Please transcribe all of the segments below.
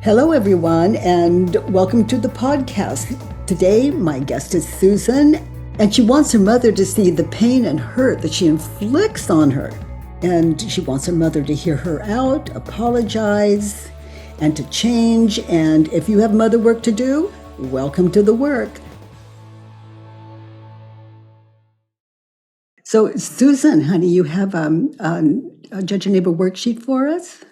Hello, everyone, and welcome to the podcast. Today, my guest is Susan, and she wants her mother to see the pain and hurt that she inflicts on her. And she wants her mother to hear her out, apologize, and to change. And if you have mother work to do, welcome to the work. So, Susan, honey, you have a Judge Your Neighbor worksheet for us?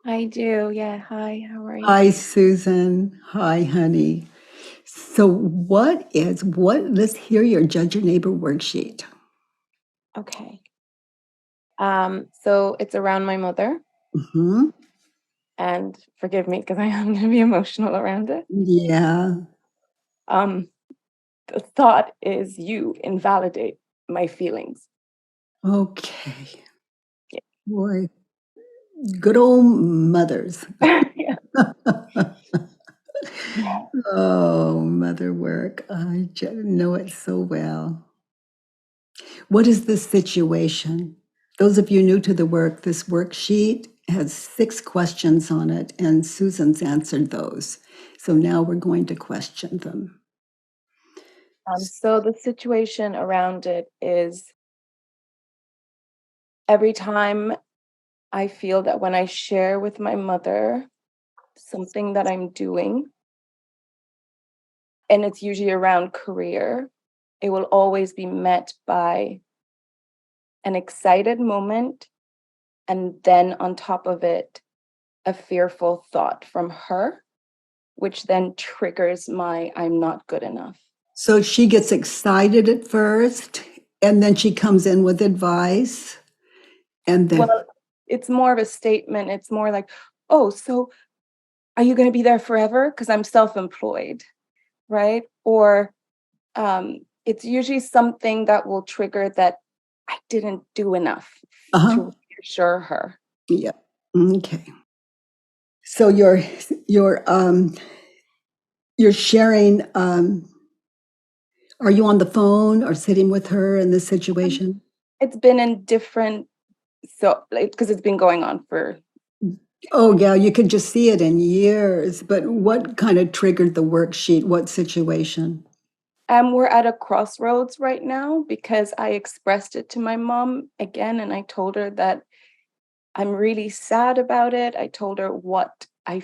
I do. Yeah. Hi, how are you? Hi, Susan. Hi, honey. So let's hear your Judge Your Neighbor worksheet. Okay. So it's around my mother, Mm-hmm. and forgive me because I am going to be emotional around it. Yeah. The thought is you invalidate my feelings. Okay. Yeah. Boy, good old mothers. Yeah. Oh, mother work. I know it so well. What is the situation? Those of you new to the work, this worksheet has 6 questions on it, and Susan's answered those. So now we're going to question them. So the situation around it is every time I feel that when I share with my mother something that I'm doing, and it's usually around career, it will always be met by an excited moment, and then on top of it, a fearful thought from her, which then triggers my I'm not good enough. So she gets excited at first, and then she comes in with advice, and then Well, it's more of a statement. It's more like, oh, so are you going to be there forever? Because I'm self-employed, right? Or it's usually something that will trigger that I didn't do enough uh-huh. to reassure her. Yeah. Okay. So you're sharing. Are you on the phone or sitting with her in this situation? It's been in different, so because it's been going on for. Oh, yeah, you could just see it in years. But what kind of triggered the worksheet? What situation? We're at a crossroads right now because I expressed it to my mom again, and I told her that I'm really sad about it. I told her what I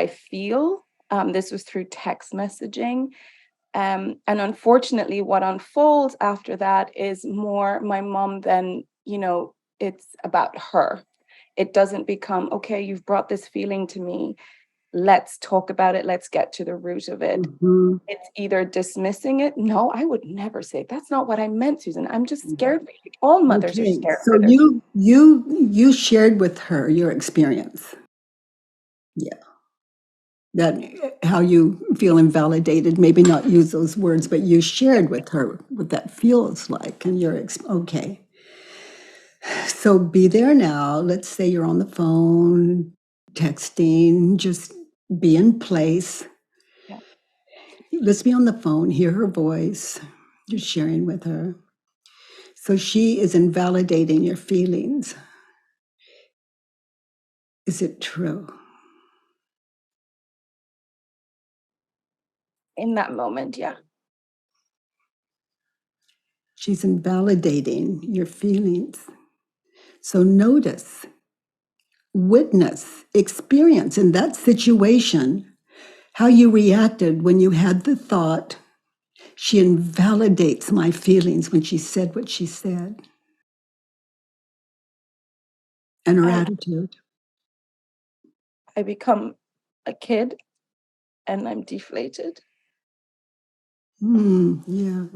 feel. This was through text messaging, and unfortunately, what unfolds after that is more my mom than it's about her. It doesn't become okay. You've brought this feeling to me. Let's talk about it. Let's get to the root of it. Mhm. It's either dismissing it. No, I would never say, "That's not what I meant, Susan. I'm just Mhm. scared for you." All mothers are Okay, scared so for their. you shared with her your experience. Yeah. That how you feel invalidated, maybe not use those words, but you shared with her what that feels like and okay. So be there now. Let's say you're on the phone, texting, just be in place. Yeah. Let's be on the phone, hear her voice. You're sharing with her. So she is invalidating your feelings. Is it true? In that moment, yeah. She's invalidating your feelings. So notice, witness, experience in that situation how you reacted when you had the thought, she invalidates my feelings when she said what she said, and her I attitude. I become a kid and I'm deflated. Yeah,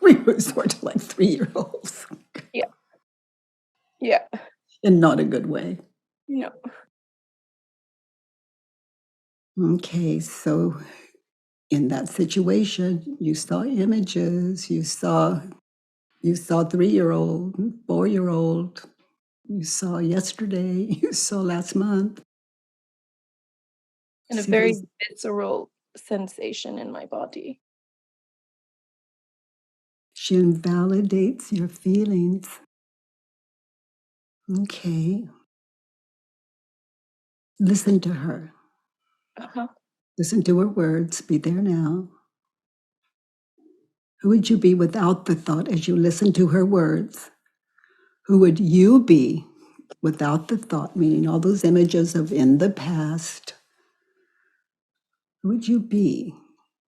we were sort of like 3-year-olds Yeah. Yeah. in not a good way. No. Okay, so in that situation, you saw images, you saw 3-year-old, 4-year-old, you saw yesterday, you saw last month. And a See very those, visceral sensation in my body. she invalidates your feelings. Okay. Listen to her. Uh-huh. Listen to her words. Be there now. Who would you be without the thought as you listen to her words? Who would you be without the thought, meaning all those images of in the past? Who would you be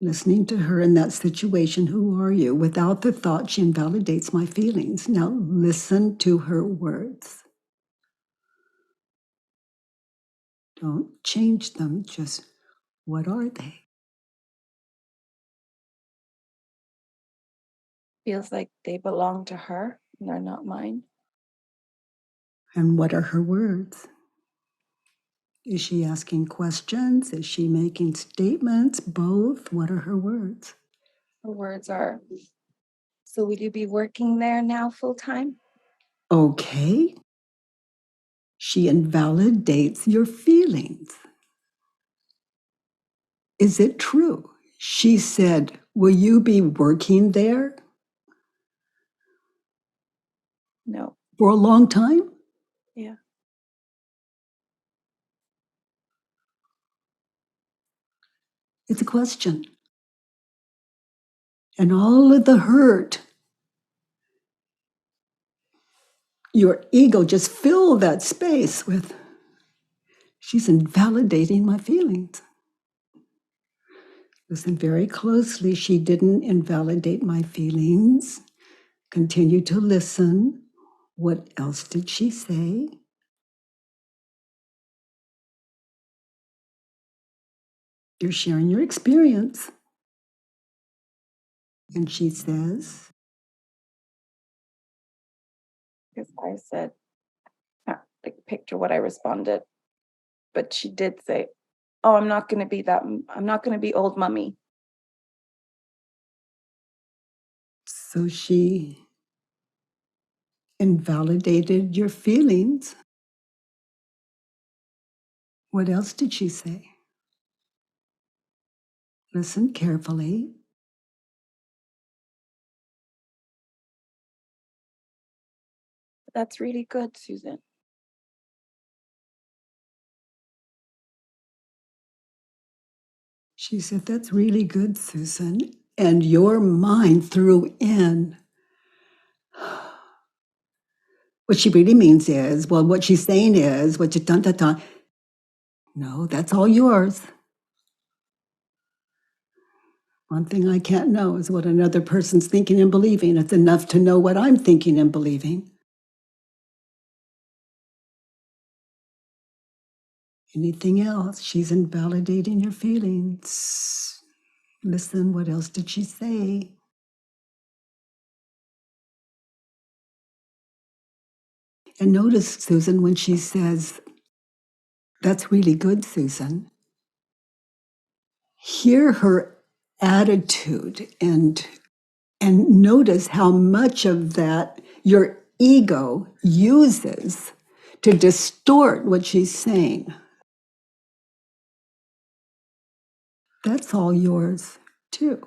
listening to her in that situation? Who are you? Without the thought, she invalidates my feelings. Now listen to her words. Don't change them, just what are they? Feels like they belong to her and they're not mine. And what are her words? Is she asking questions? Is she making statements? Both. What are her words? Her words are, so will you be working there now full time? Okay. She invalidates your feelings. Is it true? She said, will you be working there No. for a long time? Yeah. It's a question. And all of the hurt, your ego just filled that space with, she's invalidating my feelings. Listen very closely. She didn't invalidate my feelings. Continue to listen. What else did she say? You're sharing your experience. And she says, Because I said, like, picture what I responded. But she did say, oh, I'm not going to be that, I'm not going to be old mummy. so she invalidated your feelings. What else did she say? Listen carefully. That's really good, Susan. She said, that's really good, Susan. And your mind threw in. What she really means is, well, what she's saying is, what you dun dun dun. No, that's all yours. One thing I can't know is what another person's thinking and believing. It's enough to know what I'm thinking and believing. Anything else, she's invalidating your feelings. Listen, what else did she say? And notice, Susan, when she says, that's really good, Susan, hear her attitude and notice how much of that your ego uses to distort what she's saying. That's all yours, too.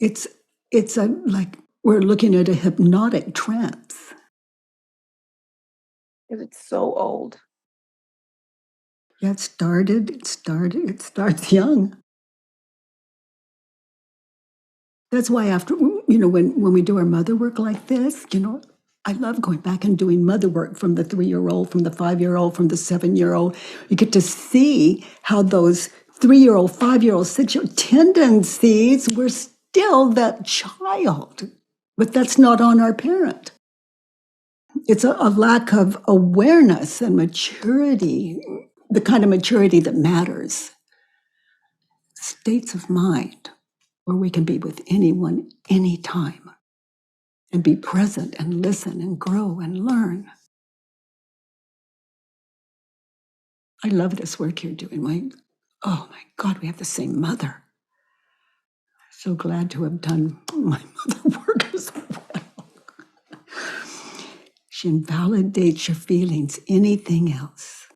It's a like we're looking at a hypnotic trance. Because it's so old. Yeah, it starts young. That's why after, when we do our mother work like this, I love going back and doing mother work from the 3-year-old, from the 5-year-old, from the 7-year-old. You get to see how those 3-year-old, 5-year-old, 6-year-old tendencies were still that child, but that's not on our parent. It's a lack of awareness and maturity, the kind of maturity that matters. States of mind where we can be with anyone, anytime, and be present and listen and grow and learn. I love this work you're doing. Oh my God, we have the same mother. So glad to have done my mother work as well. She invalidates your feelings. Anything else?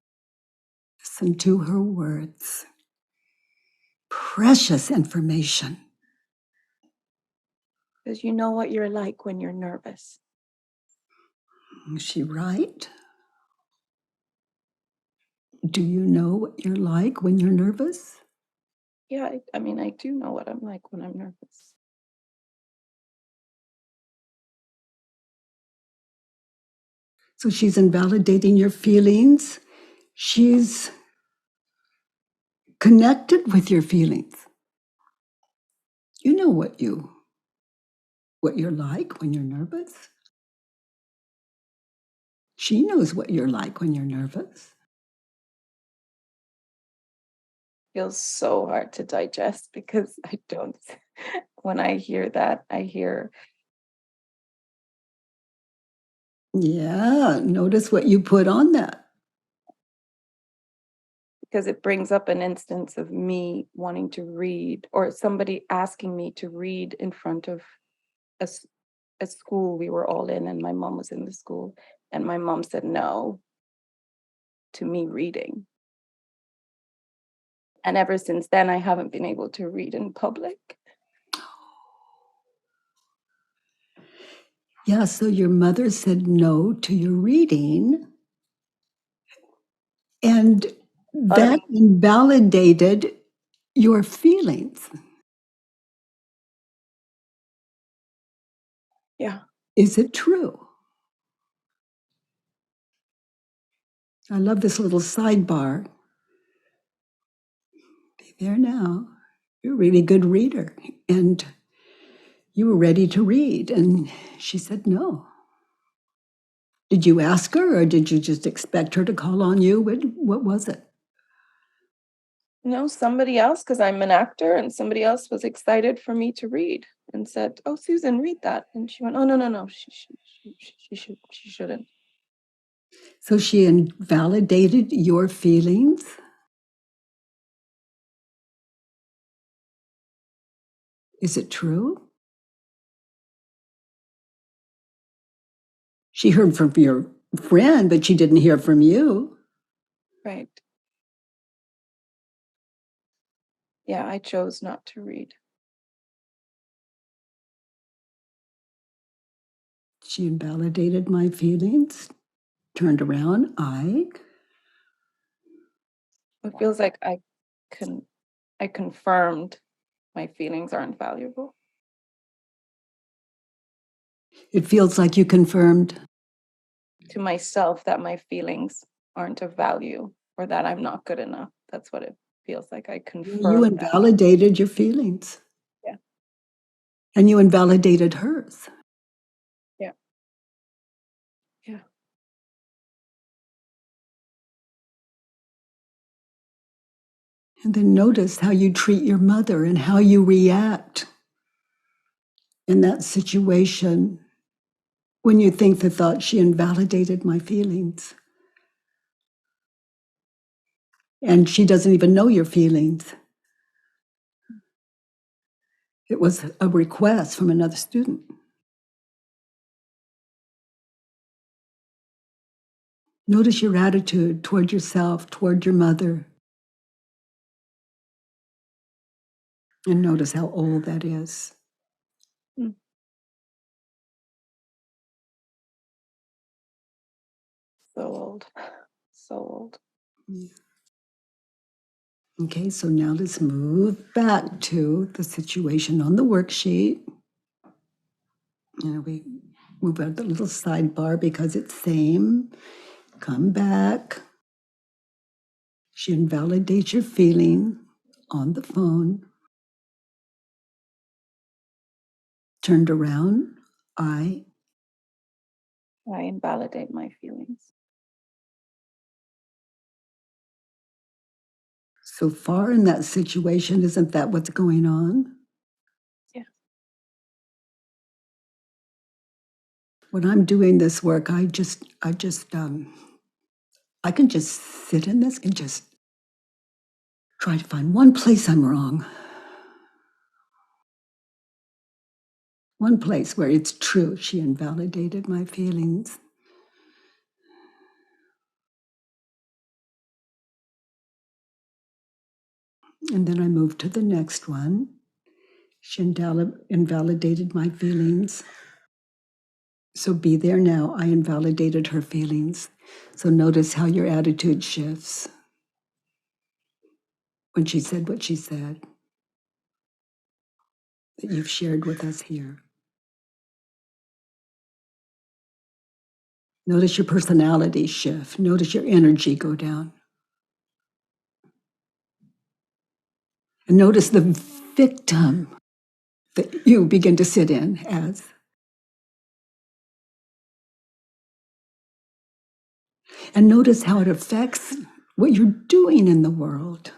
Listen to her words. Precious information. Because you know what you're like when you're nervous. Is she right? Do you know what you're like when you're nervous? Yeah, I mean, I do know what I'm like when I'm nervous. So she's invalidating your feelings. She's connected with your feelings. You know what you're like when you're nervous. She knows what you're like when you're nervous. Feels so hard to digest because I don't when I hear that, I hear Yeah, notice what you put on that. because it brings up an instance of me wanting to read or somebody asking me to read in front of a, s- a school we were all in, and my mom was in the school, and my mom said no to me reading. And ever since then, I haven't been able to read in public. Yeah, so your mother said no to your reading, and But that invalidated your feelings. yeah, Is it true? I love this little sidebar. Be there now. You're a really good reader. And you were ready to read. And she said no. Did you ask her or did you just expect her to call on you? What was it? no, somebody else, because I'm an actor, and somebody else was excited for me to read and said, "Oh, Susan, read that." And she went, "Oh, no, no, no, she shouldn't." So she invalidated your feelings. Is it true? She heard from your friend, but she didn't hear from you. Right. Yeah, I chose not to read. She invalidated my feelings, turned around. It feels like I confirmed my feelings aren't valuable It feels like you confirmed. to myself that my feelings aren't of value or that I'm not good enough. That's what it feels like. I You confirmed that. invalidated your feelings Yeah. and you invalidated hers. Yeah. Yeah. And then notice how you treat your mother and how you react in that situation when you think the thought she invalidated my feelings. And she doesn't even know your feelings. It was a request from another student. Notice your attitude toward yourself, toward your mother, and notice how old that is. Mm. So old. So old. Okay, so now let's move back to the situation on the worksheet. We move out the little sidebar because it's same. Come back. She invalidates your feeling on the phone. Turned around. I. I invalidate my feelings. So far in that situation, isn't that what's going on? Yeah. When I'm doing this work, I can just sit in this and just try to find one place I'm wrong. One place where it's true. She invalidated my feelings. And then I move to the next one. She invalidated my feelings. So be there now. I invalidated her feelings. So notice how your attitude shifts. when she said what she said that you've shared with us here. Notice your personality shift. Notice your energy go down. And notice the victim that you begin to sit in as. And notice how it affects what you're doing in the world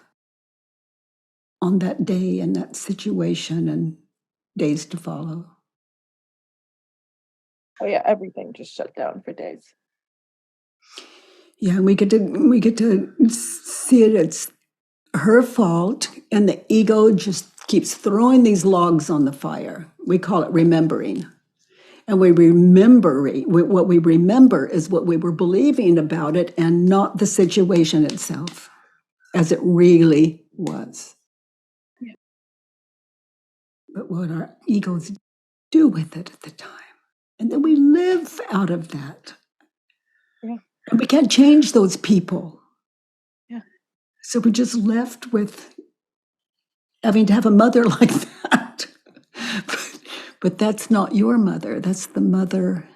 on that day and that situation and days to follow. Oh yeah, everything just shut down for days. Yeah, and we get to see it. It's her fault, and the ego just keeps throwing these logs on the fire. We call it remembering. And what we remember is what we were believing about it and not the situation itself as it really was. Yeah. But what our egos do with it at the time. And then we live out of that. Yeah. And we can't change those people. Yeah. So we're just left with having to have a mother like that. But that's not your mother. That's the mother.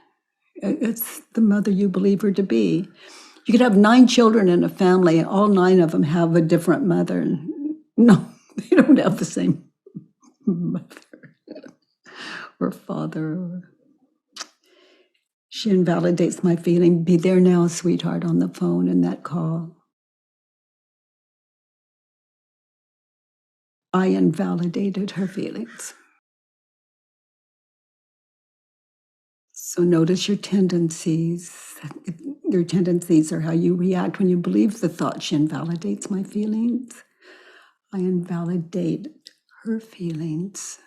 It's the mother you believe her to be. You could have 9 children in a family, and all 9 of them have a different mother. No, they don't have the same mother or father. She invalidates my feeling. Be there now, sweetheart, on the phone in that call. I invalidated her feelings. So notice your tendencies. Your tendencies are how you react when you believe the thought. She invalidates my feelings. I invalidate her feelings.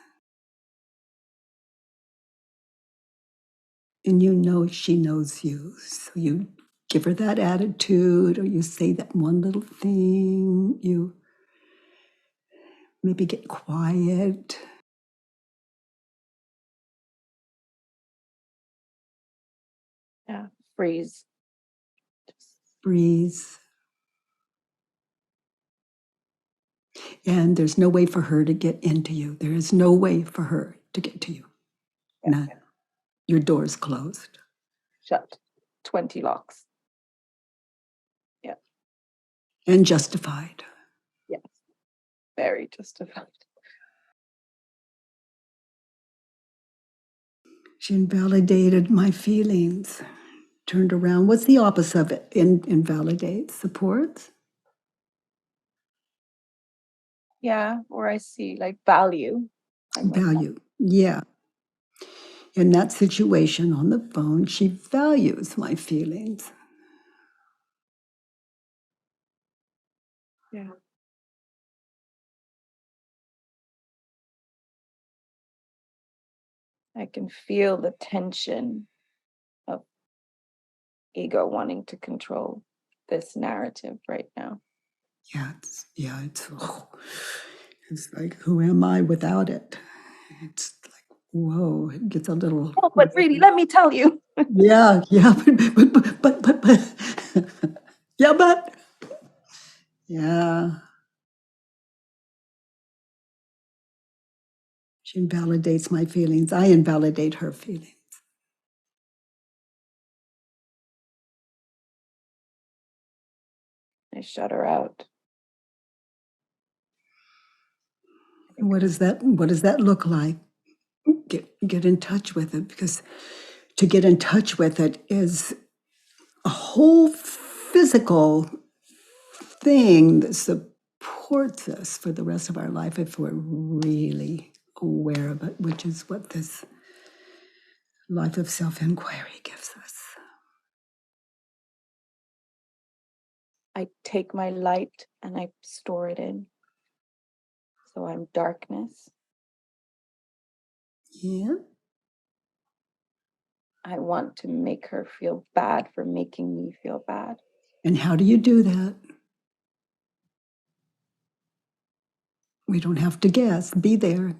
And you know she knows you. So you give her that attitude, or you say that one little thing. You maybe get quiet. Yeah. Freeze. Breathe. And there's no way for her to get into you. There is no way for her to get to you. Yeah. None. Your door's closed. Shut. 20 locks. Yeah. And justified. Yes. Very justified. She invalidated my feelings. Turned around. What's the opposite of it? Invalidates. Supports? Yeah. Or I see like value. Value. Yeah. In that situation on the phone, she values my feelings. Yeah. I can feel the tension of ego wanting to control this narrative right now. It's like, who am I without it? It's like, whoa, it gets a little. Oh, but really, let me tell you. Yeah, but yeah, but yeah. She invalidates my feelings. I invalidate her feelings. I shut her out. What does that look like? Get in touch with it, because to get in touch with it is a whole physical thing that supports us for the rest of our life if we're really aware of it, which is what this life of self-inquiry gives us. I take my light and I store it in. So I'm darkness. Yeah. I want to make her feel bad for making me feel bad. And how do you do that? We don't have to guess. Be there.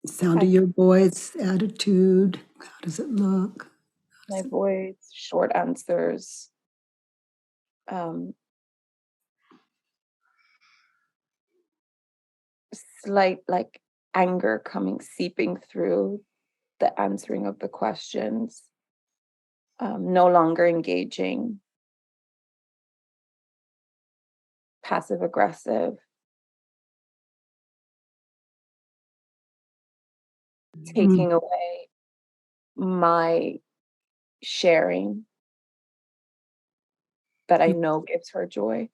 Sound of your voice, attitude. How does it look? My voice, short answers. slight like anger coming seeping through the answering of the questions, no longer engaging, passive aggressive, Mm. taking away my sharing that I know gives her joy,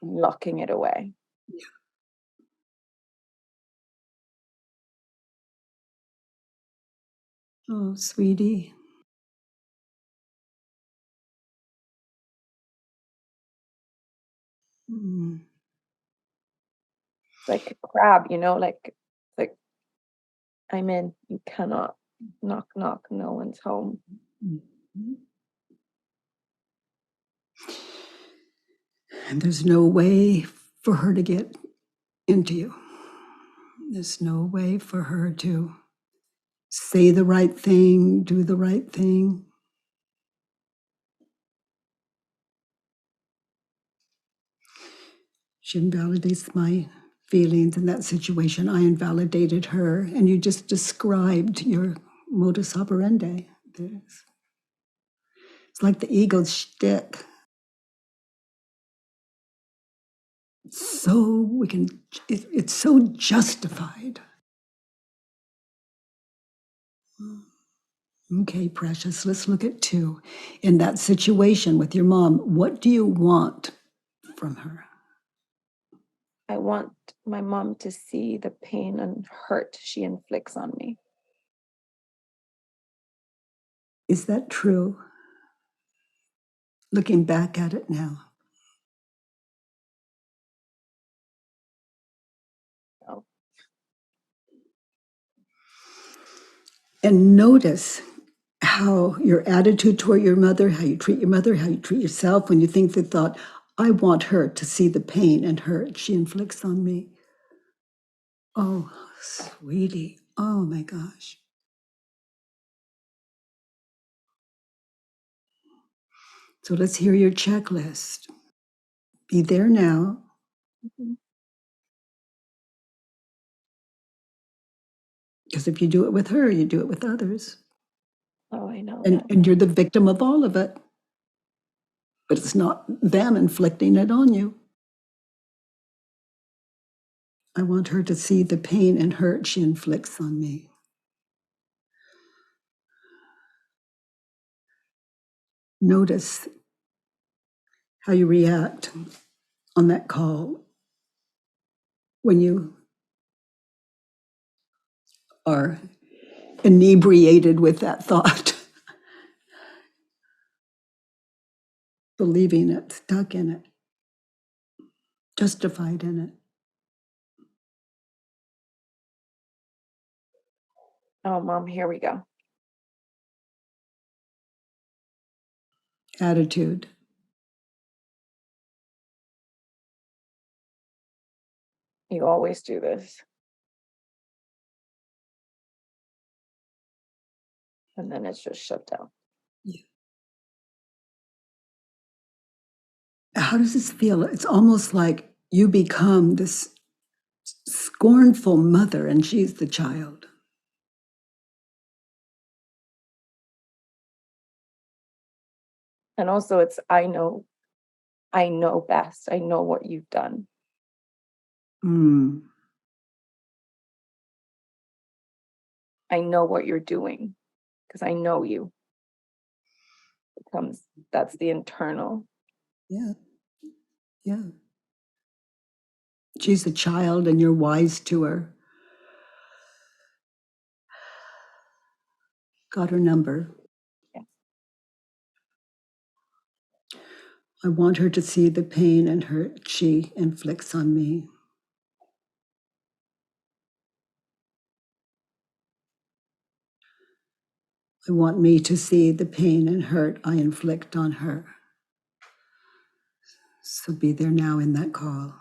locking it away. Oh, sweetie. Mm. It's like a crab, like I'm in. You cannot knock, knock. No one's home. Mhm. And there's no way for her to get into you. There's no way for her to say the right thing, do the right thing. She invalidates my feelings in that situation. I invalidated her, and you just described your modus operandi. It's like the ego's shtick. So it's so justified. Okay, precious, let's look at two. In that situation with your mom, what do you want from her? I want my mom to see the pain and hurt she inflicts on me. Is that true? Looking back at it now. Oh, And notice how your attitude toward your mother, how you treat your mother, how you treat yourself when you think the thought, I want her to see the pain and hurt she inflicts on me. Oh, sweetie. Oh my gosh. So let's hear your checklist. Be there now. mhm. Because if you do it with her, you do it with others. Oh, I know And, that. and you're the victim of all of it. But it's not them inflicting it on you. I want her to see the pain and hurt she inflicts on me. Notice how you react on that call when you are inebriated with that thought, believing it, stuck in it, justified in it. Oh, mom, here we go. Attitude. You always do this. And then it's just shut down. Yeah. How does this feel? It's almost like you become this scornful mother and she's the child. And also it's I know best. I know what you've done. Mm. I know what you're doing because I know you. Becomes that's the internal. Yeah, yeah. She's a child and you're wise to her. Got her number. Yeah. I want her to see the pain and hurt she inflicts on me. I want me to see the pain and hurt I inflict on her. So be there now in that call.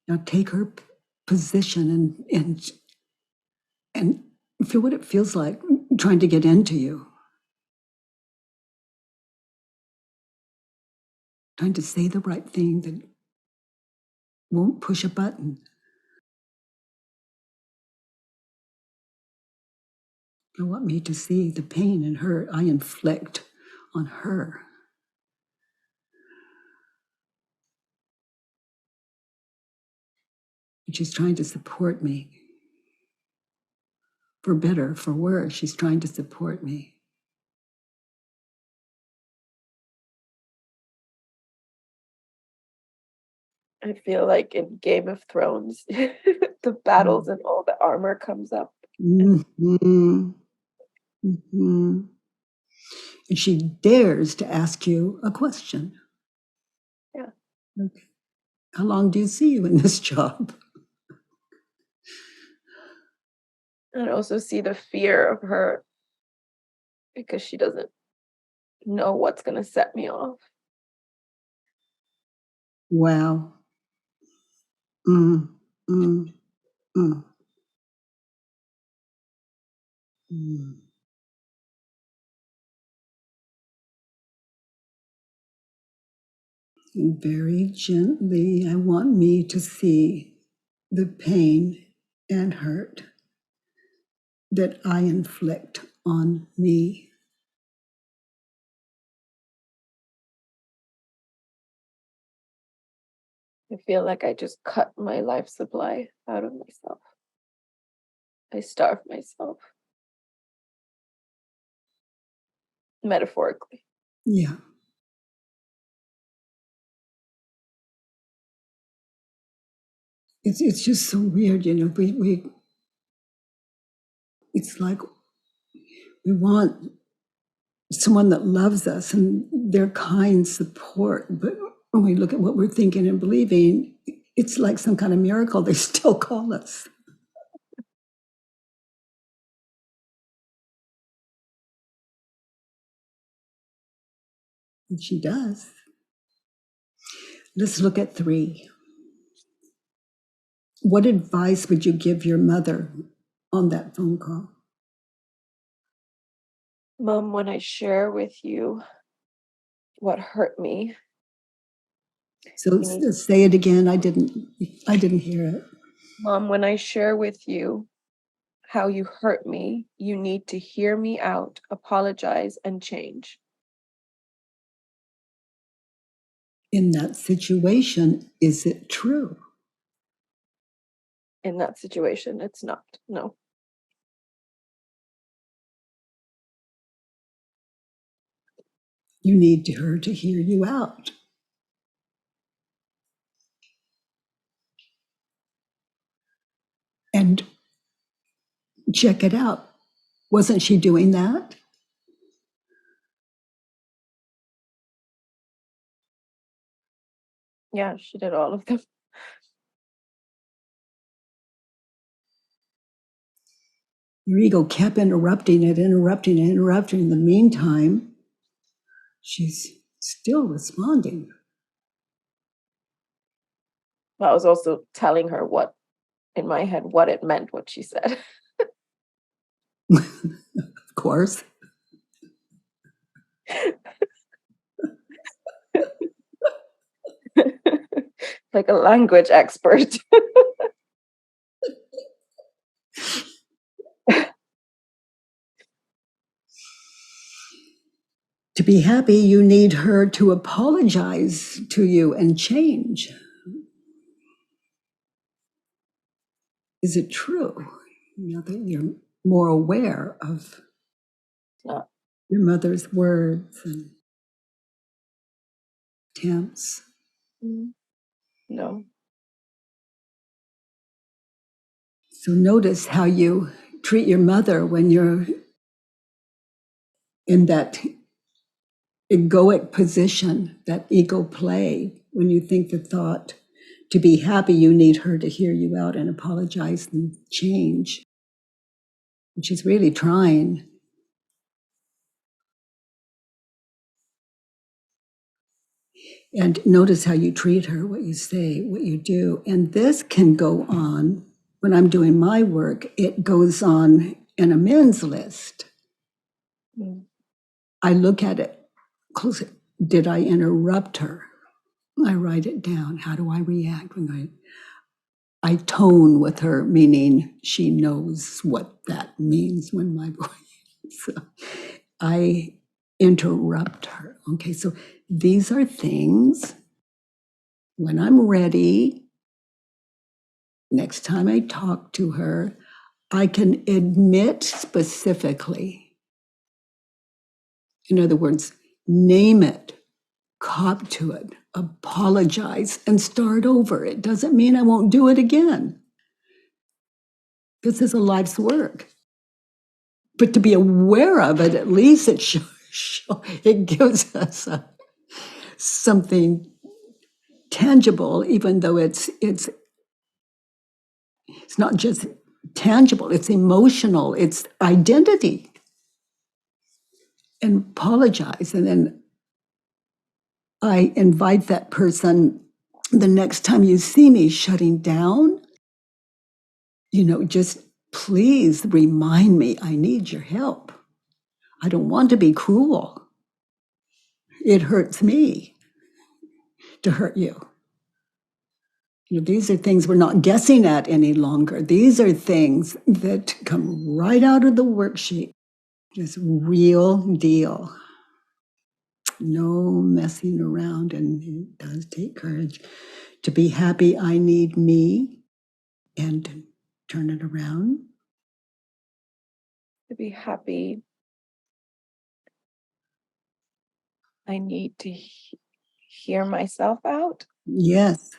Now take her position and feel what it feels like trying to get into you. trying to say the right thing that won't push a button. I want me to see the pain and hurt I inflict on her. And she's trying to support me. For better, for worse, she's trying to support me. I feel like in Game of Thrones, the battles and all the armor comes up. Mm-hmm. Mm-hmm. And she dares to ask you a question. Yeah. Okay. How long do you see you in this job? And I also see the fear of her because she doesn't know what's going to set me off. Wow. Mm, mm, mm, mm. And very gently, I want me to see the pain and hurt that I inflict on me. I feel like I just cut my life supply out of myself. I starve myself. Metaphorically. Yeah. It's just so weird, you know. It's like we want someone that loves us and their kind support, but when we look at what we're thinking and believing, it's like some kind of miracle they still call us. And she does. Let's look at 3. What advice would you give your mother on that phone call? Mom, when I share with you what hurt me. So say it again. I didn't hear it. Mom, when I share with you how you hurt me, you need to hear me out, apologize, and change. In that situation, is it true? In that situation, it's not. No. You need her to hear you out. And check it out. Wasn't she doing that? Yeah, she did all of them. Your ego kept interrupting it. In the meantime, she's still responding. I was also telling her what, in my head, what it meant, what she said. Of course. Like a language expert. To be happy, you need her to apologize to you and change. Is it true? You know, that you're more aware of No. your mother's words and attempts. No. So notice how you treat your mother when you're in that egoic position, that ego play, when you think the thought, to be happy, you need her to hear you out and apologize and change. And she's really trying. And notice how you treat her, what you say, what you do. And this can go on when I'm doing my work, it goes on an amends list. I look at it closely. Did I interrupt her? I write it down. How do I react when I tone with her, meaning she knows what that means when my voice. So I interrupt her. Okay, so these are things when I'm ready, next time I talk to her, I can admit specifically. In other words, name it, cop to it, apologize, and start over. It doesn't mean I won't do it again. This is a life's work. But to be aware of it, at least it gives us something tangible, even though it's not just tangible, it's emotional, it's identity. And apologize. And then I invite that person the next time you see me shutting down, just please remind me I need your help. I don't want to be cruel. It hurts me to hurt you. These are things we're not guessing at any longer. These are things that come right out of the worksheet. Just real deal. No messing around. And it does take courage to be happy. I need me and turn it around. To be happy, I need to hear myself out. Yes.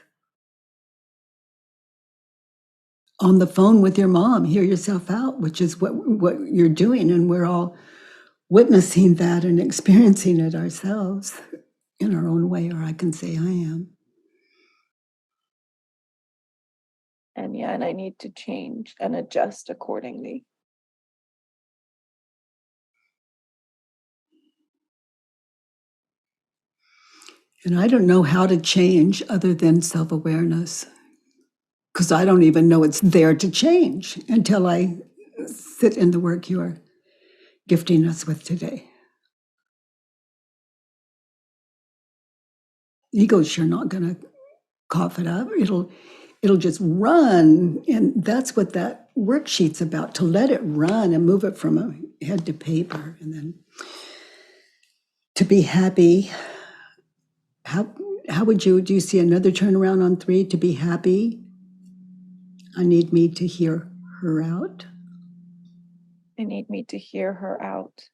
On the phone with your mom, hear yourself out, which is what you're doing. And we're all witnessing that and experiencing it ourselves in our own way, or I can say I am. And I need to change and adjust accordingly. And I don't know how to change other than self-awareness, because I don't even know it's there to change until I sit in the work you're gifting us with today. Ego's sure not going to cough it up. It'll just run. And that's what that worksheet's about, to let it run and move it from a head to paper. And then to be happy. How would do you see another turnaround on 3? To be happy, I need me to hear her out. I need me to hear her out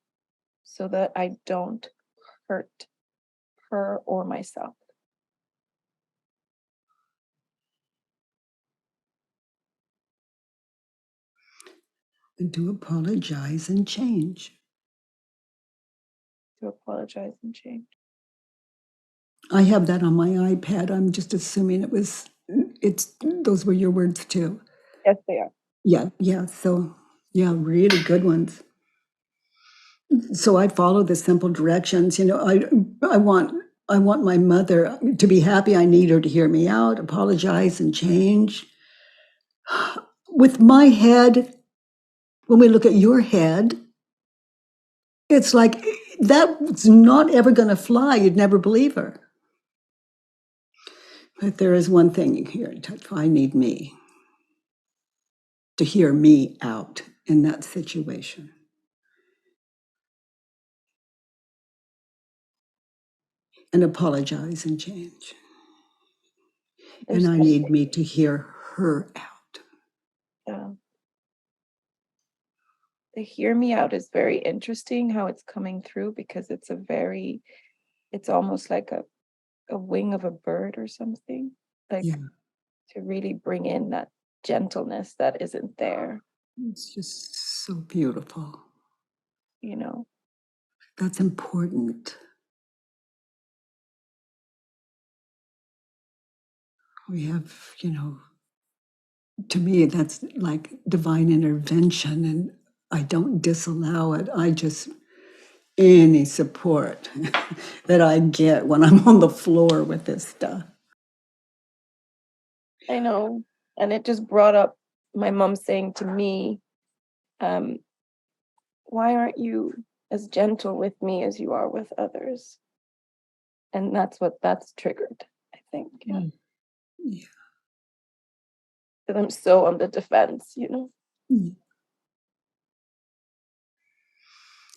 so that I don't hurt her or myself. And to apologize and change. To apologize and change. I have that on my iPad. I'm just assuming those were your words too. Yes, they are. Yeah. So, yeah, really good ones. So I follow the simple directions. I want my mother to be happy. I need her to hear me out, apologize, and change. With my head, when we look at your head, it's like that's not ever going to fly. You'd never believe her. But there is one thing here. I need me to hear me out in that situation. And apologize and change. And I need me to hear her out. The hear me out is very interesting how it's coming through, because it's almost like a wing of a bird or something, like to really bring in that gentleness that isn't there. It's just so beautiful. That's important. We have, to me, that's like divine intervention, and I don't disallow it. I just, any support that I get when I'm on the floor with this stuff. I know. And it just brought up my mom saying to me, why aren't you as gentle with me as you are with others? And that's triggered, I think. Yeah. Mm. Yeah. Because I'm so on the defense, you know? Mm.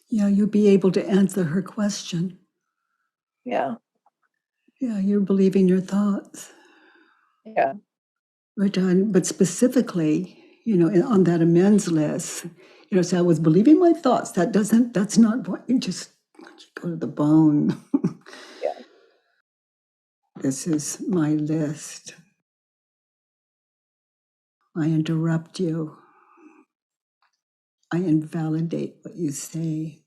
Yeah, you'll be able to answer her question. Yeah. Yeah, you're believing your thoughts. Yeah. But specifically, on that amends list, so I was believing my thoughts. That's not what you just go to the bone. Yeah. This is my list. I interrupt you. I invalidate what you say.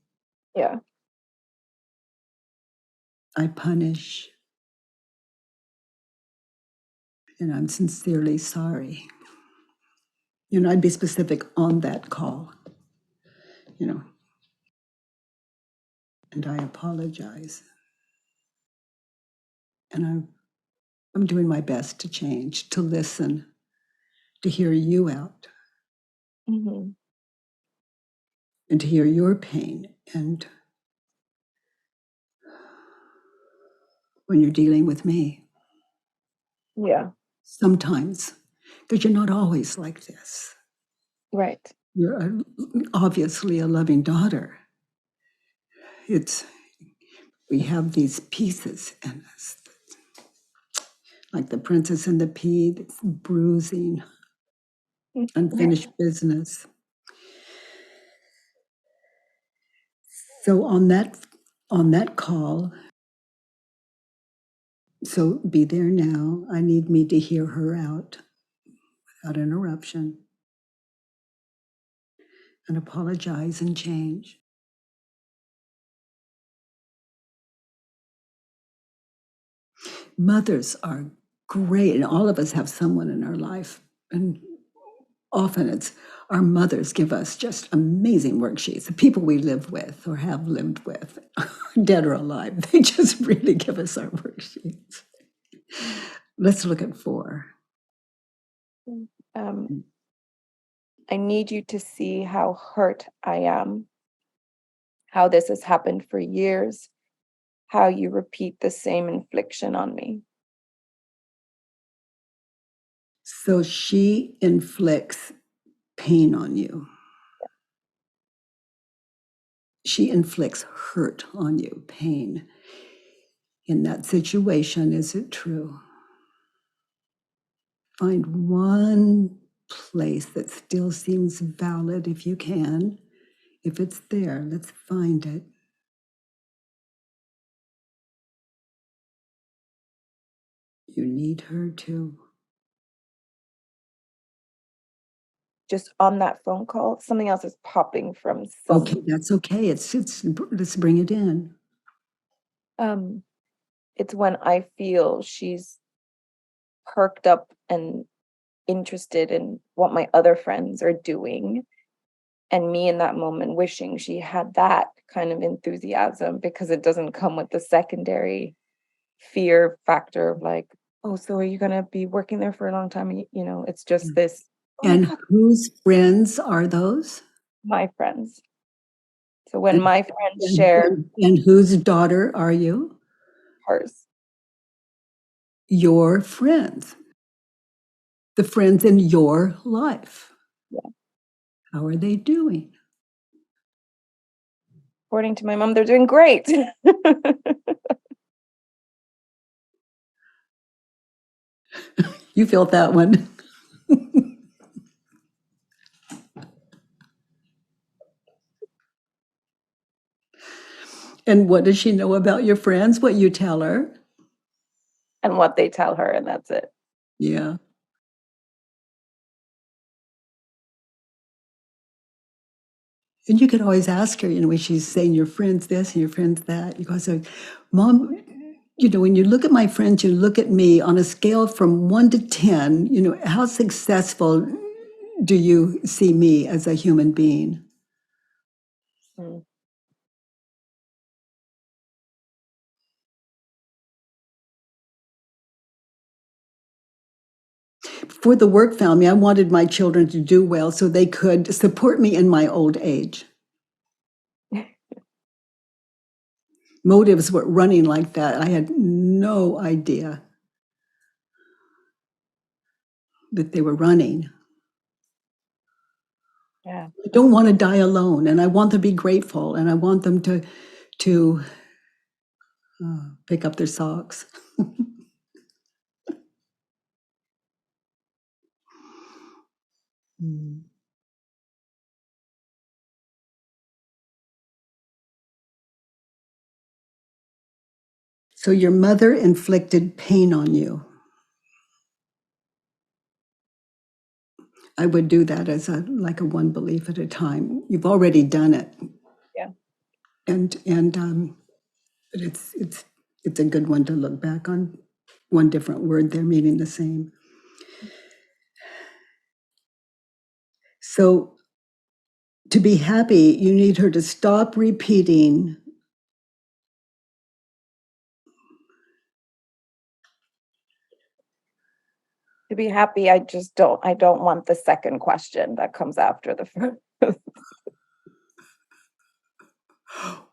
Yeah. I punish. And I'm sincerely sorry. I'd be specific on that call, and I apologize. And I'm doing my best to change, to listen, to hear you out, Mm-hmm. and to hear your pain. And when you're dealing with me, Yeah. sometimes, because you're not always like this. Right. You're obviously a loving daughter. We have these pieces in us, like the princess and the pea, that's bruising, unfinished business. So on that call, so be there now. I need me to hear her out without interruption and apologize and change. Mothers are great, and all of us have someone in our life. And often it's our mothers give us just amazing worksheets. The people we live with or have lived with, dead or alive, they just really give us our worksheets. Let's look at 4. I need you to see how hurt I am, how this has happened for years, how you repeat the same infliction on me. So she inflicts pain on you. She inflicts hurt on you, pain. In that situation, is it true? Find one place that still seems valid if you can. If it's there, let's find it. You need her too. Just on that phone call, something else is popping from Okay, some. that's okay. Let's bring it in. Um, it's when I feel she's perked up and interested in what my other friends are doing, and me in that moment wishing she had that kind of enthusiasm because it doesn't come with the secondary fear factor of like, oh, so are you gonna be working there for a long time? It's just this, oh my And God, whose friends are those? my friends. So when And, my friends and, share and, and whose daughter are you? hers, Your friends, the friends in your life. yeah. How are they doing? According to my mom, they're doing great. You felt that one. And what does she know about your friends? What you tell her? And what they tell her, and that's it. Yeah. And you could always ask her, when she's saying your friends this and your friends that, you go, so, Mom, when you look at my friends, you look at me on a scale from 1 to 10, how successful do you see me as a human being? Mm. For the work family, I wanted my children to do well so they could support me in my old age. Motives were running like that. I had no idea. that they were running. Yeah. I don't want to die alone, and I want them to be grateful, and I want them to pick up their socks. Mm. So your mother inflicted pain on you. I would do that as like a one belief at a time. You've already done it. Yeah. And but it's a good one to look back on. One different word there meaning the same. So to be happy, you need her to stop repeating. To be happy, I don't want the second question that comes after the first.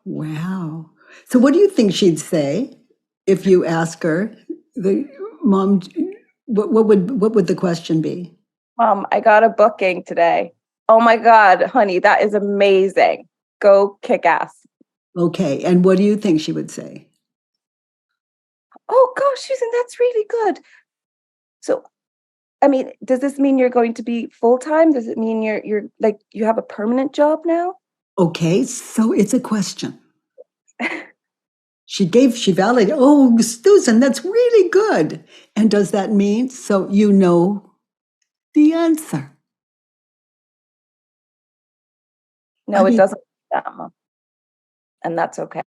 Wow. So what do you think she'd say if you ask her, the mom, what would the question be? I got a booking today. Oh my God, honey, that is amazing. Go kick ass. Okay. And what do you think she would say? Oh gosh, Susan, that's really good. So, I mean, does this mean you're going to be full time? Does it mean you're like you have a permanent job now? Okay, so it's a question. She validated, oh, Susan, that's really good. And does that mean, so you know the answer? No, I it mean, doesn't. Mom. And that's okay.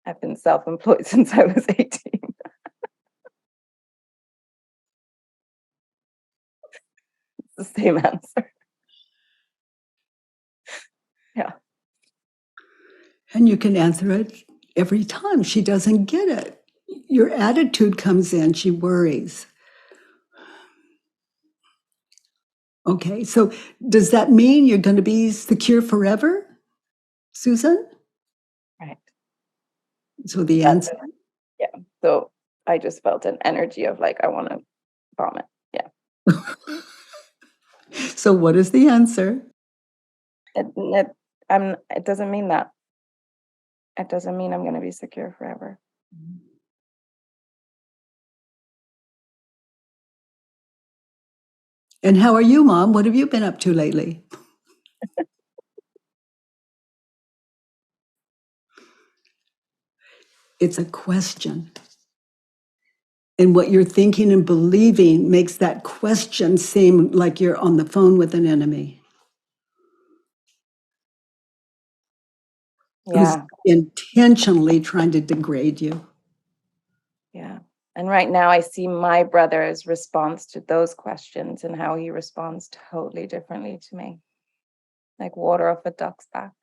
I've been self-employed since I was 18. It's the same answer. Yeah. and you can answer it every time she doesn't get it. Your attitude comes in, she worries. Okay, so does that mean you're going to be secure forever, Susan? Right. So the That's answer, it. Yeah. So I just felt an energy of like, I want to vomit. Yeah. so what is the answer? It doesn't mean that. It doesn't mean I'm going to be secure forever. And how are you, Mom? What have you been up to lately? It's a question. And what you're thinking and believing makes that question seem like you're on the phone with an enemy who's Yeah. intentionally trying to degrade you. Yeah. And right now I see my brother's response to those questions and how he responds totally differently to me. Like water off a duck's back.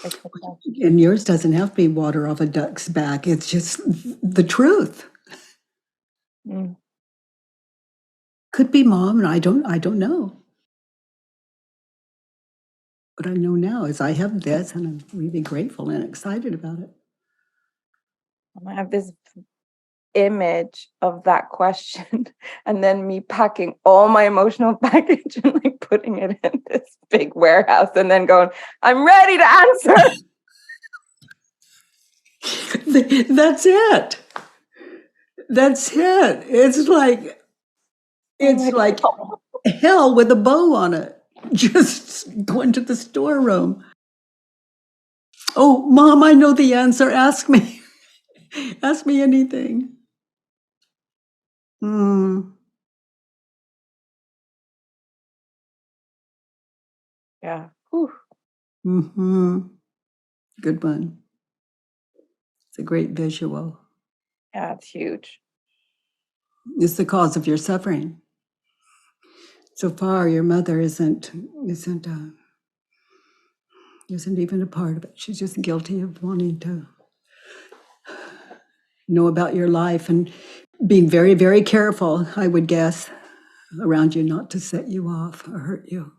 It's okay. And yours doesn't have to be water off a duck's back. It's just the truth. Mm. Could be, Mom, and I don't know. What I know now is I have this and I'm really grateful and excited about it. I have this image of that question and then me packing all my emotional baggage and like putting it in this big warehouse and then going, I'm ready to answer. That's it. That's it. Oh my It's like God. hell with a bow on it. Just go into the storeroom. Oh, Mom, I know the answer. Ask me. Ask me anything. Hmm. Yeah. Whew. Hmm. Good one. It's a great visual. Yeah, it's huge. It's the cause of your suffering. So far, your mother isn't even a part of it. She's just guilty of wanting to know about your life and being very, very careful, I would guess, around you not to set you off or hurt you.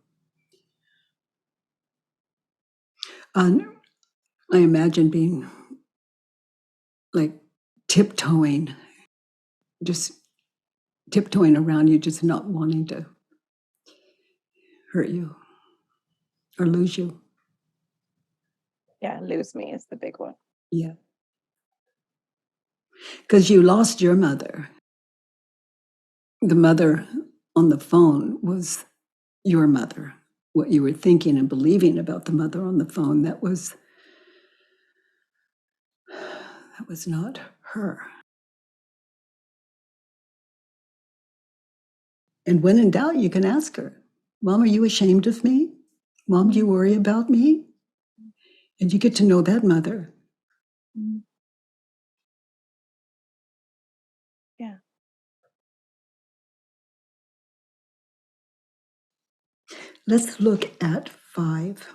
I imagine being like tiptoeing, just tiptoeing around you, just not wanting to hurt you or lose you. Yeah, lose me is the big one. Yeah. Because you lost your mother. The mother on the phone was your mother. What you were thinking and believing about the mother on the phone, that was not her. And when in doubt, you can ask her, Mom, are you ashamed of me? Mom, do you worry about me? And you get to know that mother. Yeah. Let's look at 5.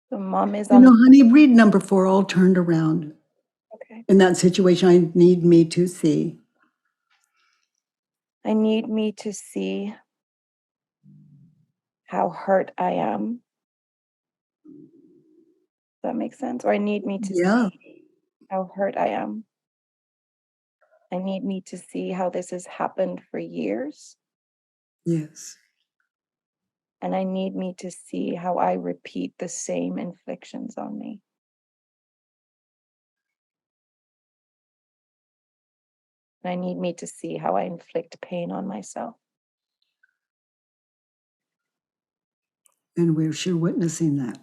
So mom is You on. know, honey, read number 4 all turned around. Okay. In that situation, I need me to see. I need me to see how hurt I am. Does that make sense? Or I need me to Yeah. see how hurt I am. I need me to see how this has happened for years. Yes. And I need me to see how I repeat the same inflictions on me. And I need me to see how I inflict pain on myself. And we're sure witnessing that.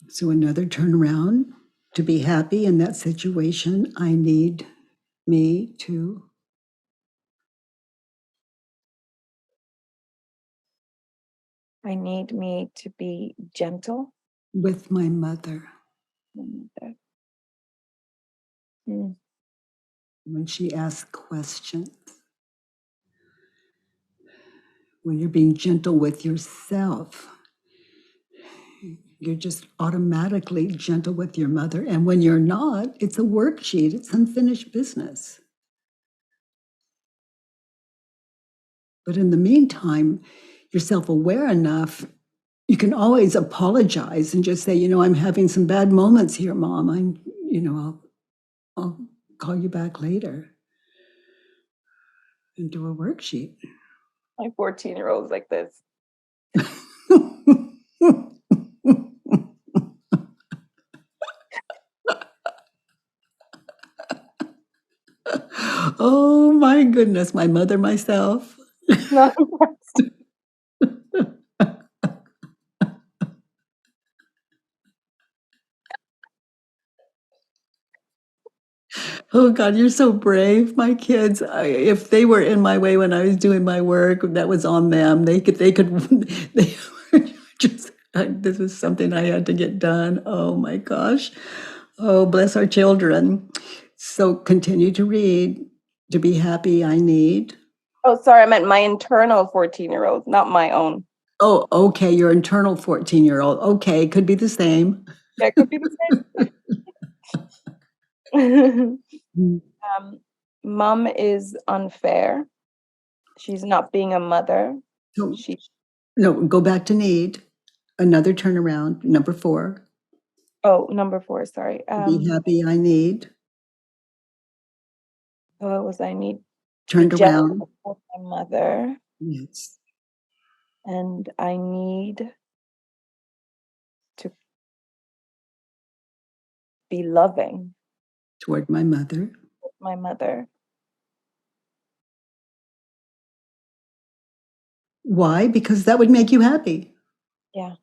So another turnaround. To be happy in that situation, I need me to I need me to be gentle. with my mother when she asks questions. When you're being gentle with yourself, you're just automatically gentle with your mother. And when you're not, it's a worksheet, it's unfinished business. But in the meantime, you're self-aware enough, you can always apologize and just say, you know, I'm having some bad moments here, Mom. I'll call you back later and do a worksheet. My 14-year-old's like this. Oh my goodness, my mother, myself. Not Oh God, you're so brave. My kids, if they were in my way when I was doing my work, that was on them. They could, they were just, this was something I had to get done. Oh my gosh. Oh, bless our children. So continue to read. To be happy, I need. Oh, sorry, I meant my internal 14-year-old, not my own. Oh, okay, your internal 14-year-old. Okay, could be the same. Yeah, it could be the same. Mom is unfair. She's not being a mother. So, She no, go back to need. Another turnaround, number 4. number 4, sorry. To be happy, I need. What was I need to be Turned around. gentle with my mother, Yes. and I need to be loving Toward my mother. with my mother. Why? Because that would make you happy. Yeah.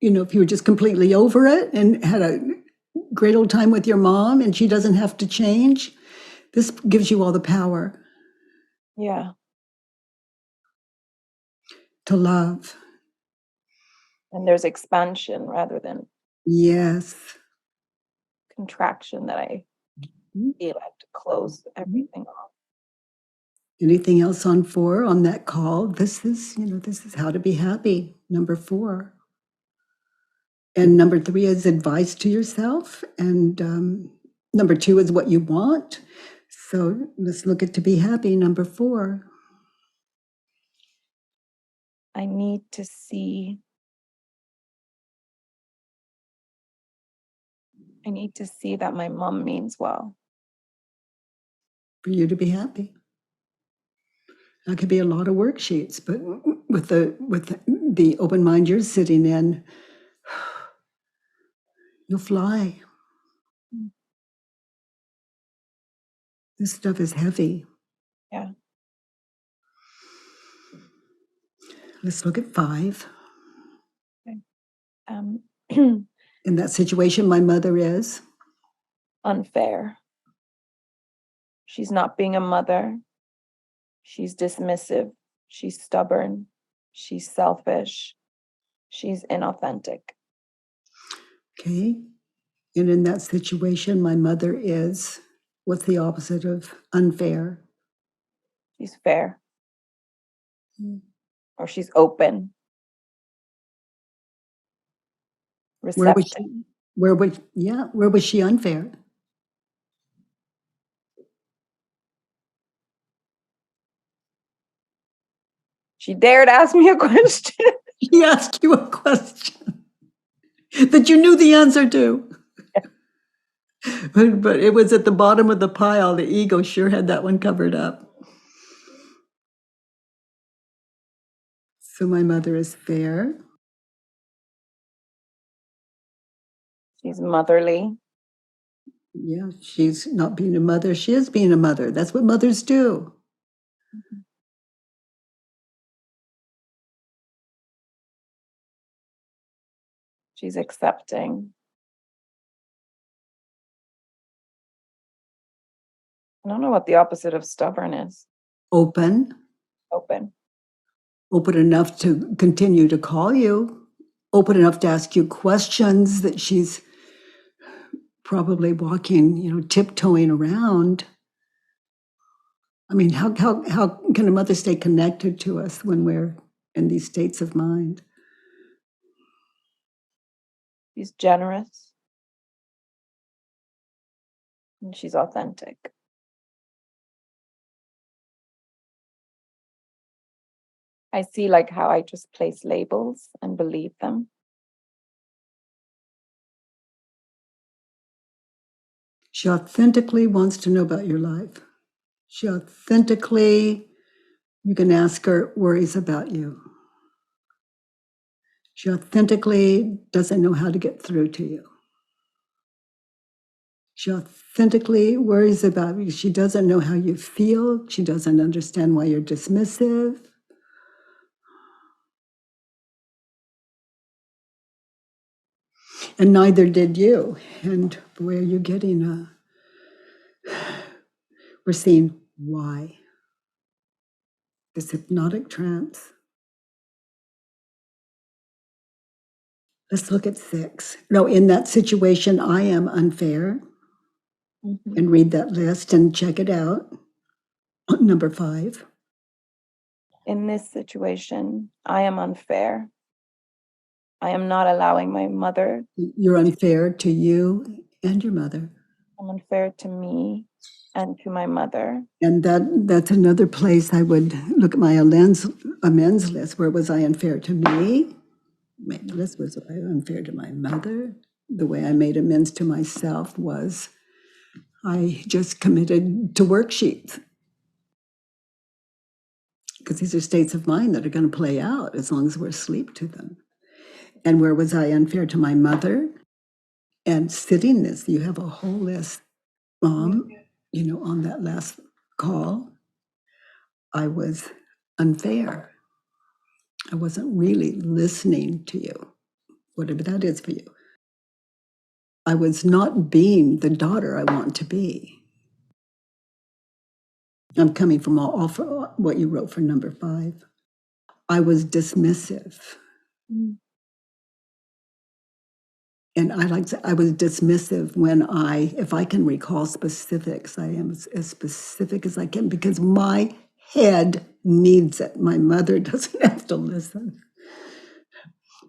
You know, if you were just completely over it and had a great old time with your mom and she doesn't have to change, this gives you all the power Yeah. to love. And there's expansion rather than Yes. contraction that I feel I have to close everything off. Anything else on 4 on that call? This is how to be happy. Number 4. And number 3 is advice to yourself. And number 2 is what you want. So let's look at to be happy, number 4. I need to see that my mom means well. For you to be happy. That could be a lot of worksheets, but with the open mind you're sitting in, you'll fly. Mm. This stuff is heavy. Yeah. Let's look at 5. Okay. In that situation, my mother is Unfair. She's not being a mother. She's dismissive. She's stubborn. She's selfish. She's inauthentic. okay. And in that situation, my mother is, what's the opposite of unfair? She's fair. Or she's open. Where was Receptive. she? Where was she unfair? She dared ask me a question. She asked you a question that you knew the answer to. But it was at the bottom of the pile. The ego sure had that one covered up. So my mother is fair. She's motherly. Yeah, she's not being a mother. She is being a mother. That's what mothers do. She's accepting. I don't know what the opposite of stubborn is. Open. Open. Open enough to continue to call you. Open enough to ask you questions that she's probably walking, tiptoeing around. I mean, how can a mother stay connected to us when we're in these states of mind? She's generous. And she's authentic. I see like how I just place labels and believe them. She authentically wants to know about your life. She authentically, you can ask her, worries about you. She authentically doesn't know how to get through to you. She authentically worries about you. She doesn't know how you feel. She doesn't understand why you're dismissive. And neither did you. And boy, are you getting we're seeing why. This hypnotic trance. Let's look at 6. No, in that situation, I am unfair. Mm-hmm. And read that list and check it out. Number 5. In this situation, I am unfair. I am not allowing my mother. You're unfair to you and your mother. I'm unfair to me and to my mother. And that's another place I would look at my amends list. Where was I unfair to me? My list was I unfair to my mother. The way I made amends to myself was I just committed to worksheets. Because these are states of mind that are going to play out as long as we're asleep to them. And where was I unfair to my mother? And sitting this, you have a whole list, Mom, on that last call, I was unfair. I wasn't really listening to you, whatever that is for you. I was not being the daughter I want to be. I'm coming from all for what you wrote for number 5. I was dismissive. Mm. And I was dismissive when if I can recall specifics, I am as specific as I can because my head needs it. My mother doesn't have to listen.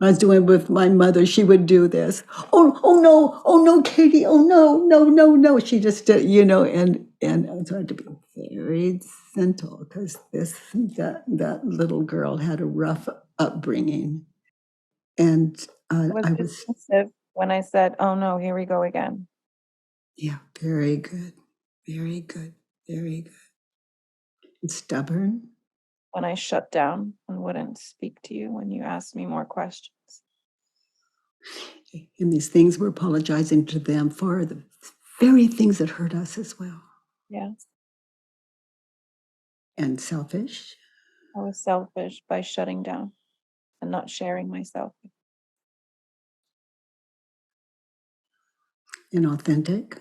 I was doing it with my mother, she would do this. Oh no, Katie, oh no. She just did, and I was trying to be very gentle because that little girl had a rough upbringing. And It was I was, dismissive when I said, "Oh no, here we go again." yeah, very good, very good, very good. And stubborn. When I shut down and wouldn't speak to you when you asked me more questions. And these things we're apologizing to them for, the very things that hurt us as well. Yeah. And selfish. I was selfish by shutting down and not sharing myself. Inauthentic.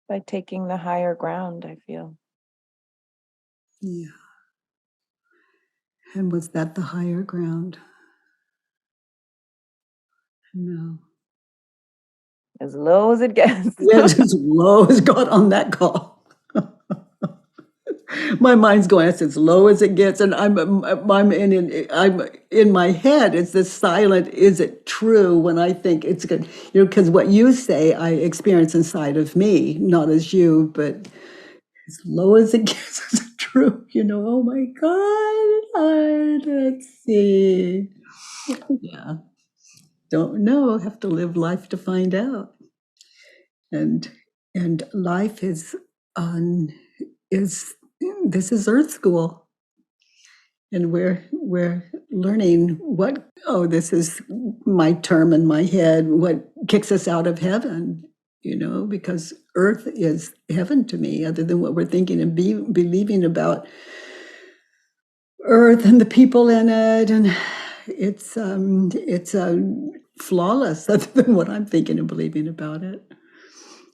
By taking the higher ground, I feel. Yeah. And was that the higher ground? No. As low as it gets. Yes, as low as got on that call. My mind's going, that's as low as it gets. And I'm in my head, it's this silent, is it true when I think it's good? Because what you say, I experience inside of me, not as you, but as low as it gets, is it true? Oh my God, let's see. Yeah. Don't know, have to live life to find out. And life is this is Earth School, and we're learning this is my term in my head, what kicks us out of heaven, because Earth is heaven to me, other than what we're thinking and believing about Earth and the people in it, and it's flawless other than what I'm thinking and believing about it.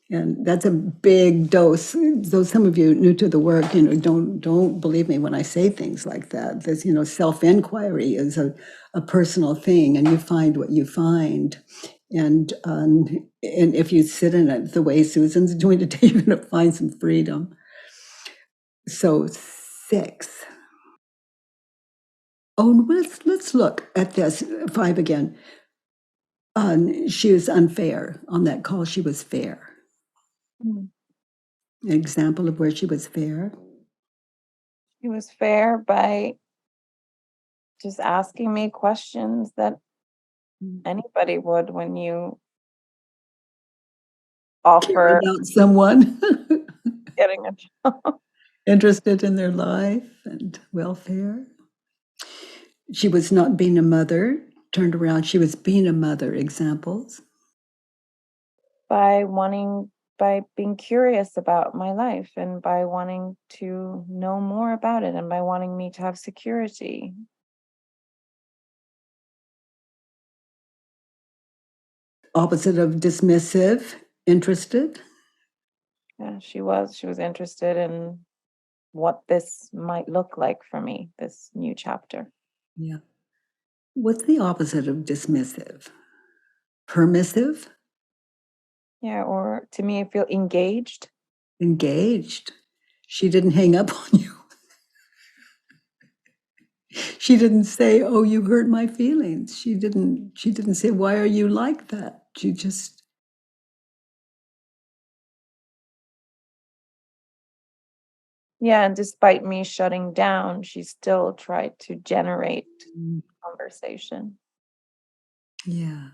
And that's a big dose. Though some of you new to the work, don't believe me when I say things like that. This, self-inquiry is a personal thing, and you find what you find. And if you sit in it the way Susan's doing today, you're going to find some freedom. So 6. Oh, let's look at this 5 again. She was unfair on that call. She was fair. Mm. An example of where she was fair. She was fair by just asking me questions that anybody would when you Care offer about someone. getting a job. Interested in their life and welfare. She was not being a mother. Turned around, she was being a mother. Examples. By being curious about my life and by wanting to know more about it and by wanting me to have security. Opposite of dismissive. Interested. Yeah, she was interested in what this might look like for me, this new chapter. Yeah. What's the opposite of dismissive? Permissive. Yeah, or to me, I feel engaged. Engaged. She didn't hang up on you. She didn't say, "Oh, you hurt my feelings." She didn't say, "Why are you like that?" She just Yeah, and despite me shutting down, she still tried to generate conversation. yeah.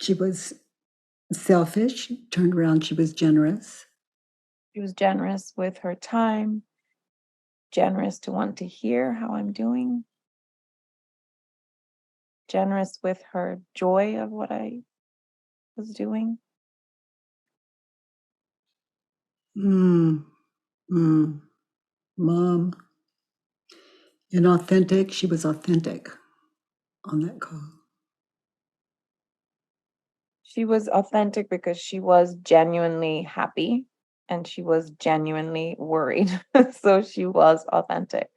She was selfish, turned around, she was generous. She was generous with her time, generous to want to hear how I'm doing, generous with her joy of what I was doing. Mm, mm, Mom. Inauthentic, she was authentic on that call. She was authentic because she was genuinely happy and she was genuinely worried. So she was authentic.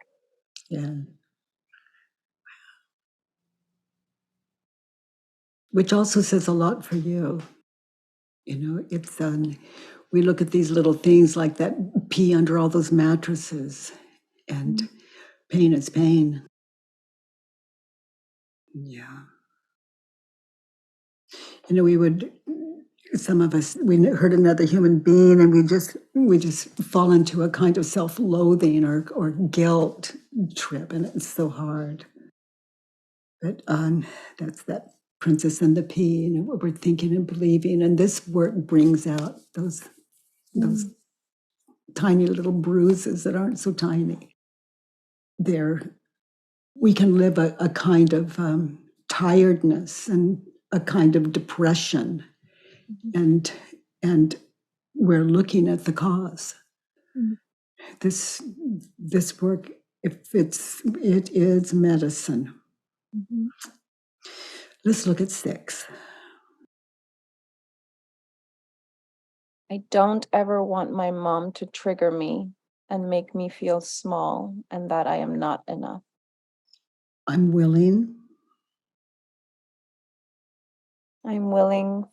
Yeah. Which also says a lot for you. It's we look at these little things like that pee under all those mattresses, and pain is pain. Yeah. Some of us, we hurt another human being and we just fall into a kind of self-loathing or guilt trip, and it's so hard. But that's that Princess and the Pea, what we're thinking and believing. And this work brings out those tiny little bruises that aren't so tiny. We can live a kind of tiredness and a kind of depression, and we're looking at the cause. This work, if it is medicine. Let's look at 6. I don't ever want my mom to trigger me and make me feel small and that I am not enough. I'm willing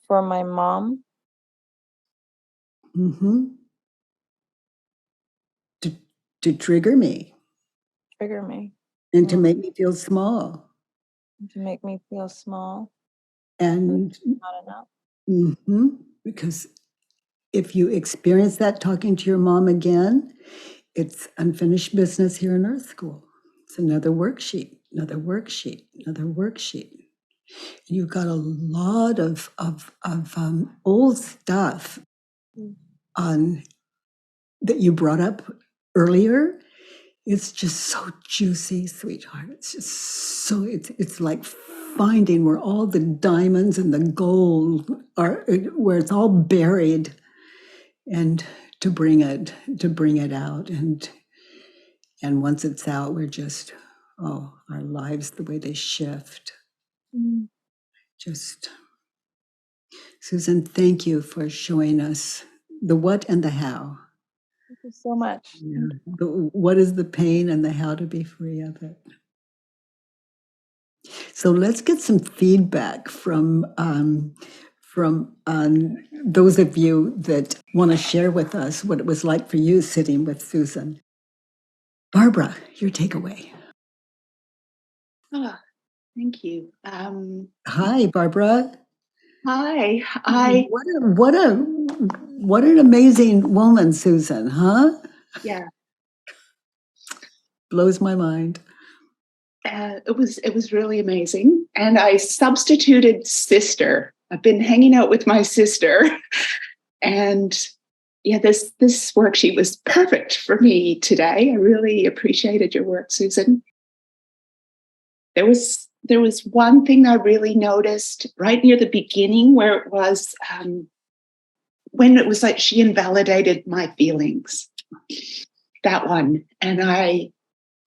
for my mom to trigger me and to make me feel small. And not enough. Because if you experience that talking to your mom again, it's unfinished business here in Earth School. It's another worksheet, another worksheet, another worksheet. You've got a lot of old stuff on that you brought up earlier. It's just so juicy, sweetheart. It's just so it's like finding where all the diamonds and the gold are, where it's all buried, and to bring it out. And once it's out, we're just, our lives, the way they shift. Just, Susan, thank you for showing us the what and the how. Thank you so much. Yeah. The what is the pain and the how to be free of it. So let's get some feedback from those of you that want to share with us what it was like for you sitting with Susan. Barbara, your takeaway. Thank you. Hi, Barbara. Hi. What an amazing woman, Susan, huh? Yeah. Blows my mind. It was really amazing. And I substituted sister. I've been hanging out with my sister. And yeah, this worksheet was perfect for me today. I really appreciated your work, Susan. There was one thing I really noticed right near the beginning where it was when it was like she invalidated my feelings. That one. And I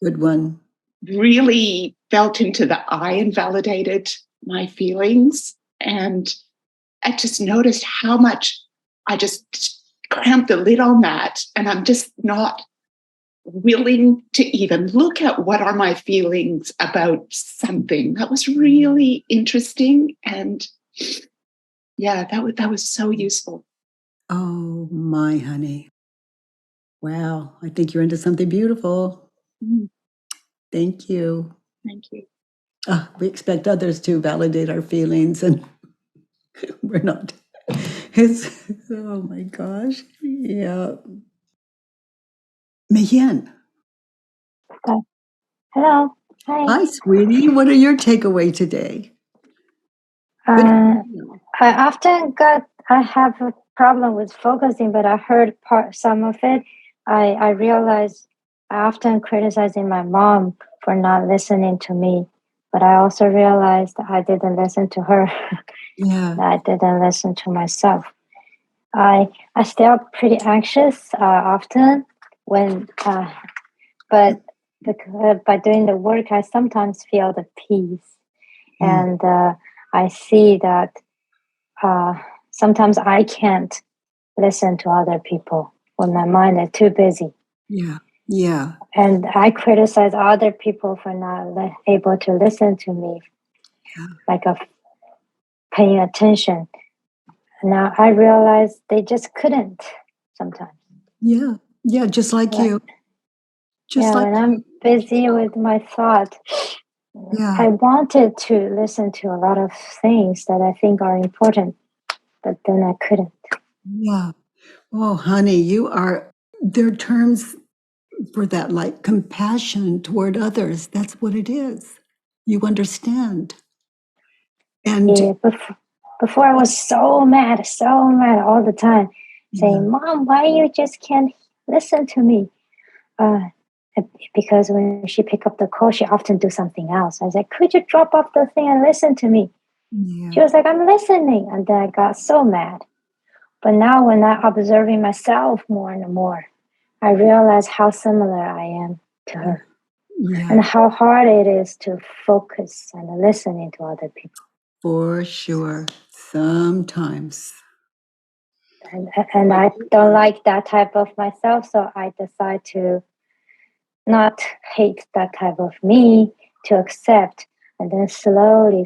Good one. Really felt into the I invalidated my feelings. And I just noticed how much I just cramped the lid on that. And I'm just not willing to even look at what are my feelings about something. That was really interesting. And yeah, that was so useful. Oh, my honey. Wow. I think you're into something beautiful. Thank you. Thank you. We expect others to validate our feelings, and we're not. Oh my gosh. Yeah. Megan. Hello. Hi. Hi, sweetie. What are your takeaway today? I have a problem with focusing, but I heard some of it. I realized I often criticizing my mom for not listening to me, but I also realized I didn't listen to her. Yeah. I didn't listen to myself. I still pretty anxious often when, but by doing the work, I sometimes feel the peace, and I see that sometimes I can't listen to other people when my mind is too busy. Yeah. Yeah. And I criticize other people for not able to listen to me, like of paying attention. Now I realize they just couldn't sometimes. Yeah. Yeah. Just like you. When I'm busy with my thought, Yeah. I wanted to listen to a lot of things that I think are important, but then I couldn't. Yeah. Oh, honey, there are terms for that, like compassion toward others. That's what it is. You understand. And Yeah, before I was so mad all the time, saying, "Mom, why you just can't listen to me?" Uh, because when she pick up the call, she often do something else. I said, "Could you drop off the thing and listen to me?" yeah, She was like, "I'm listening," and then I got so mad. But now, when I'm observing myself more and more, I realize how similar I am to her, yeah, and how hard it is to focus and listening to other people. for sure. Sometimes. And I don't like that type of myself, so I decide to not hate that type of me, to accept, and then slowly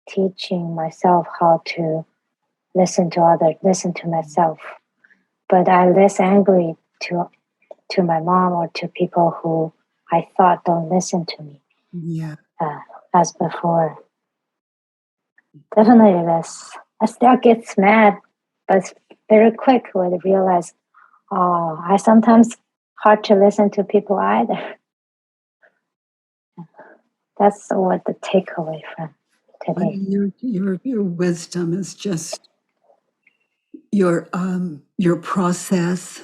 teaching myself how to listen to others, listen to myself. But I'm less angry to my mom or to people who I thought don't listen to me Yeah. as before. Definitely less. I still get mad, but it's very quick when I realize, oh, I sometimes hard to listen to people either. That's what the takeaway from Well, today. your wisdom is just your process,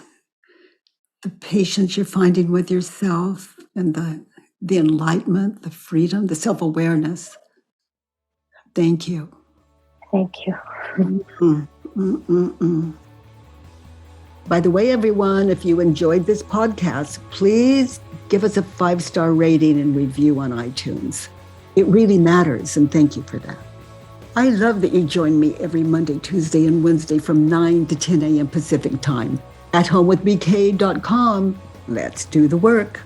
the patience you're finding with yourself, and the enlightenment, the freedom, the self-awareness. Thank you. Thank you. Mm, mm, mm, mm. By the way, everyone, if you enjoyed this podcast, please give us a 5-star rating and review on iTunes. It really matters, and thank you for that. I love that you join me every Monday, Tuesday, and Wednesday from 9 to 10 a.m. Pacific time. At homewithbk.com, let's do the work.